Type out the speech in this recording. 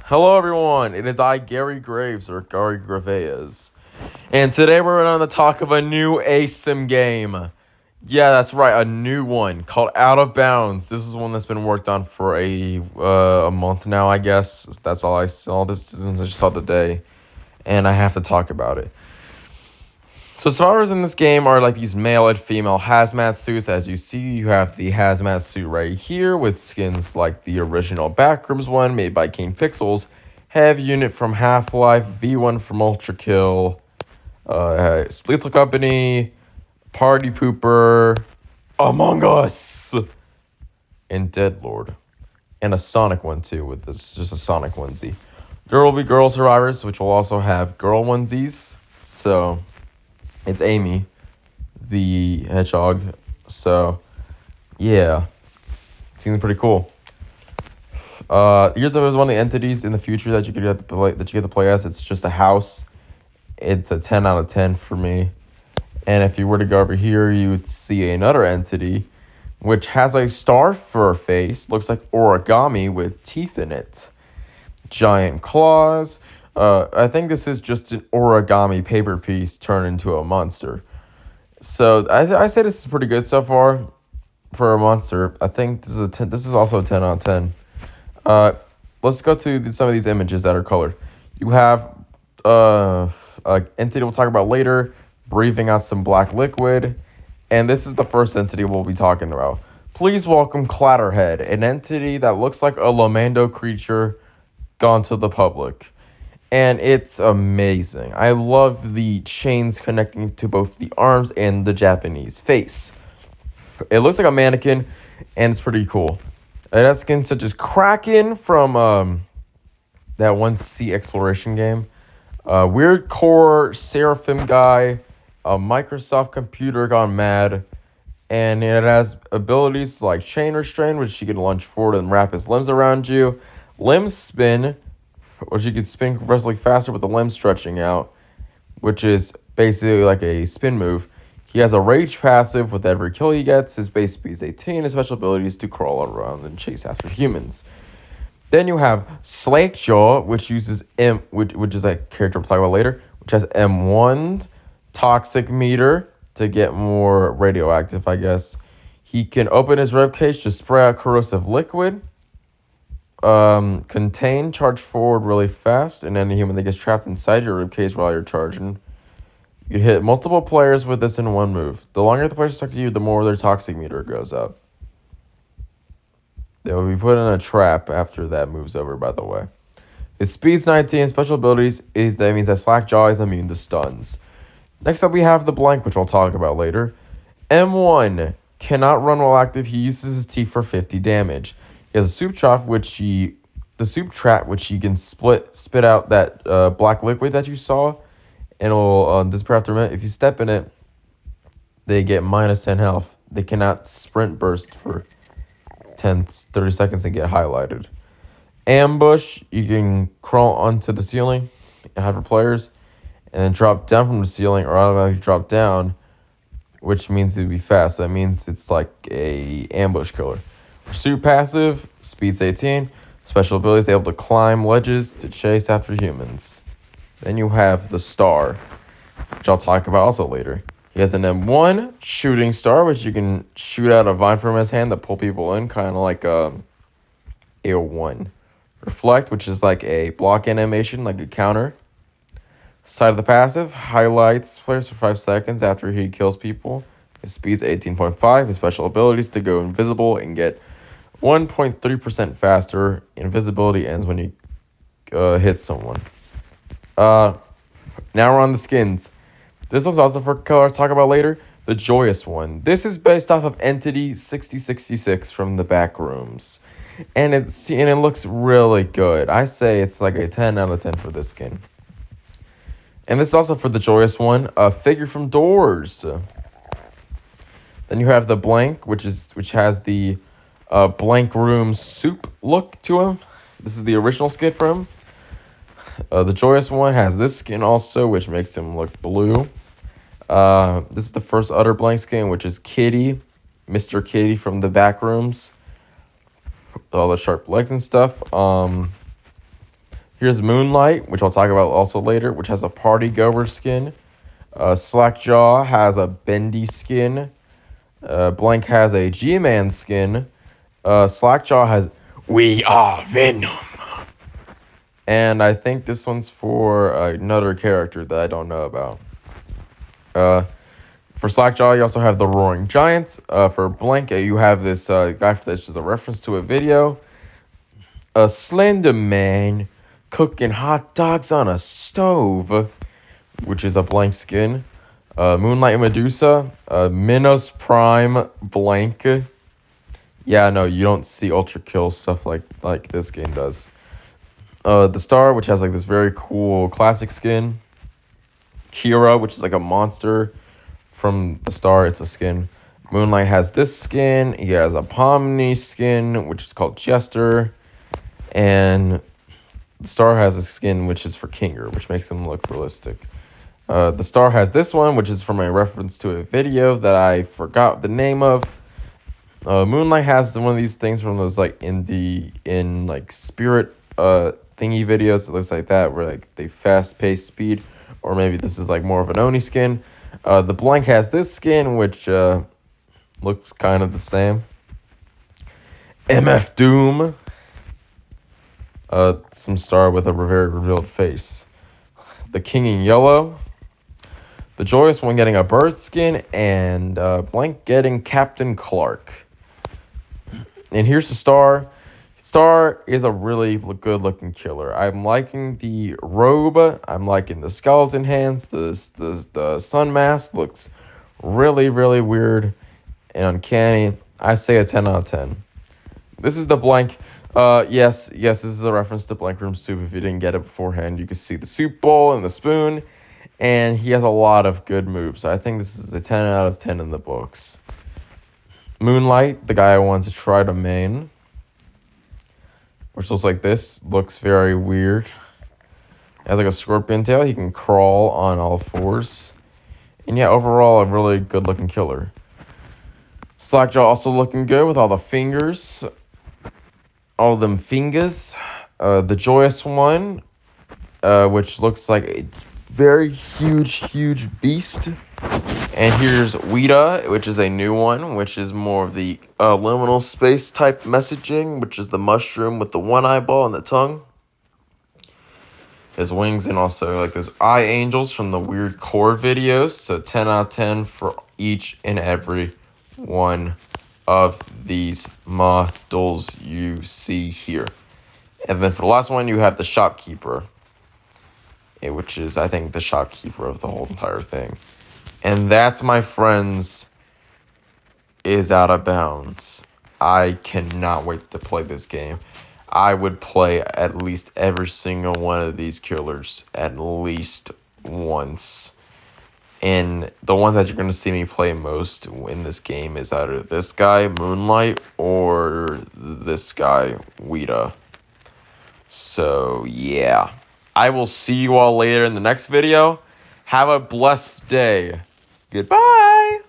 Hello, everyone. It is I, Gary Graves, or Gary Graves. And today we're going to talk of a new Asym game. Yeah, that's right, a new one called Out of Bounds. This is one that's been worked on for a month now, I guess. That's all I saw. This I just saw today, and I have to talk about it. So survivors in this game are like these male and female hazmat suits. As you see, you have the hazmat suit right here with skins like the original Backrooms one made by King Pixels, Heavy Unit from Half-Life, V1 from Ultra Kill, Lethal Company, Party Pooper, Among Us, and Deadlord. And a Sonic one too, with this just a Sonic onesie. There will be girl survivors, which will also have girl onesies. So it's Amy, the hedgehog. So yeah, seems pretty cool. Here's one of the entities in the future that you get to play as. It's just a house. It's a 10 out of 10 for me. And if you were to go over here, you would see another entity, which has a star fur face. Looks like origami with teeth in it. Giant claws. I think this is just an origami paper piece turned into a monster. So I say this is pretty good so far for a monster. I think this is a 10. This is also a 10 out of 10. Let's go to some of these images that are colored. You have an entity we'll talk about later, breathing out some black liquid, and this is the first entity we'll be talking about. Please welcome Clatterhead, an entity that looks like a Lomando creature gone to the public. And it's amazing. I love the chains connecting to both the arms and the Japanese face. It looks like a mannequin, and it's pretty cool. It has skins such as Kraken from that one sea exploration game, Weirdcore, Seraphim guy, a Microsoft computer gone mad, and it has abilities like chain restraint, which you can lunge forward and wrap his limbs around you, limb spin, which you can spin progressively faster with the limbs stretching out, which is basically like a spin move. He has a rage passive with every kill he gets. His base speed is 18. His special ability is to crawl around and chase after humans. Then you have Slakejaw, which uses which is a character we'll talk about later, which has M1 toxic meter to get more radioactive, I guess. He can open his ribcage to spray out corrosive liquid. Contain, charge forward really fast, and any human that gets trapped inside your ribcage while you're charging. You can hit multiple players with this in one move. The longer the players stuck to you, the more their toxic meter goes up. They will be put in a trap after that move's over, by the way. His speed's 19. Special abilities that means that Slackjaw is immune to stuns. Next up, we have the Blank, which I'll talk about later. M1 cannot run while active. He uses his teeth for 50 damage. He has a soup trap, which he can spit out that black liquid that you saw, and it'll disappear after a minute. If you step in it, they get minus 10 health. They cannot sprint burst for 30 seconds and get highlighted. Ambush, you can crawl onto the ceiling and have your players, and then drop down from the ceiling or automatically drop down, which means it'd be fast. That means it's like a ambush killer. Pursuit passive, speed's 18. Special abilities, able to climb ledges to chase after humans. Then you have the Star, which I'll talk about also later. He has an M1 shooting star, which you can shoot out a vine from his hand to pull people in, kind of like AO1. Reflect, which is like a block animation, like a counter. Side of the passive, highlights players for 5 seconds after he kills people. His speed's 18.5. His special abilities to go invisible and get 1.3% faster. Invisibility ends when you hit someone. Now we're on the skins. This one's also for color I'll talk about later. The Joyous one. This is based off of Entity 6066 from the Backrooms. And it looks really good. I say it's like a 10 out of 10 for this skin. And this is also for the Joyous one. A figure from Doors. Then you have the Blank, which has the Blank Room soup look to him. This is the original skin for him. The Joyous one has this skin also, which makes him look blue. This is the first Utter Blank skin, which is Kitty, Mr. Kitty from the Backrooms. All the sharp legs and stuff. Here's Moonlight, which I'll talk about also later, which has a party goer skin. Slackjaw has a bendy skin. Blank has a G-Man skin. Slackjaw has We Are Venom. And I think this one's for another character that I don't know about. For Slackjaw, you also have the Roaring Giants. For Blank, you have this guy that's just a reference to a video. A Slender Man cooking hot dogs on a stove, which is a Blank skin. Moonlight Medusa, Minos Prime Blank. Yeah, no, you don't see Ultra Kill stuff like this game does. The Star, which has like this very cool classic skin. Kira, which is like a monster from the Star, it's a skin. Moonlight has this skin. He has a Pomni skin, which is called Jester. And the Star has a skin, which is for Kinger, which makes him look realistic. The Star has this one, which is from a reference to a video that I forgot the name of. Moonlight has one of these things from those like in like spirit thingy videos. It looks like that, where like they fast-paced speed, or maybe this is like more of an Oni skin. The Blank has this skin, which looks kind of the same. MF Doom. Some Star with a very revealed face. The King in Yellow. The Joyous One getting a bird skin, and Blank getting Captain Clark. And here's the Star. Star is a really good-looking killer. I'm liking the robe. I'm liking the skeleton hands. The sun mask looks really, really weird and uncanny. I say a 10 out of 10. This is the Blank. Yes, this is a reference to Blank Room Soup. If you didn't get it beforehand, you can see the soup bowl and the spoon. And he has a lot of good moves. I think this is a 10 out of 10 in the books. Moonlight, the guy I want to try to main, which looks like this. Looks very weird. Has like a scorpion tail. He can crawl on all fours. And yeah, overall, a really good-looking killer. Slackjaw also looking good with all the fingers. All them fingers. The Joyous One, which looks like a very huge beast. And here's Weta, which is a new one, which is more of the liminal space type messaging, which is the mushroom with the one eyeball and the tongue. His wings, and also like those eye angels from the Weirdcore videos. So 10 out of 10 for each and every one of these models you see here. And then for the last one, you have the Shopkeeper, which is, I think, the shopkeeper of the whole entire thing. And that's, my friends, is Out of Bounds. I cannot wait to play this game. I would play at least every single one of these killers at least once. And the ones that you're going to see me play most in this game is either this guy, Moonlight, or this guy, Weta. So, yeah. I will see you all later in the next video. Have a blessed day. Goodbye.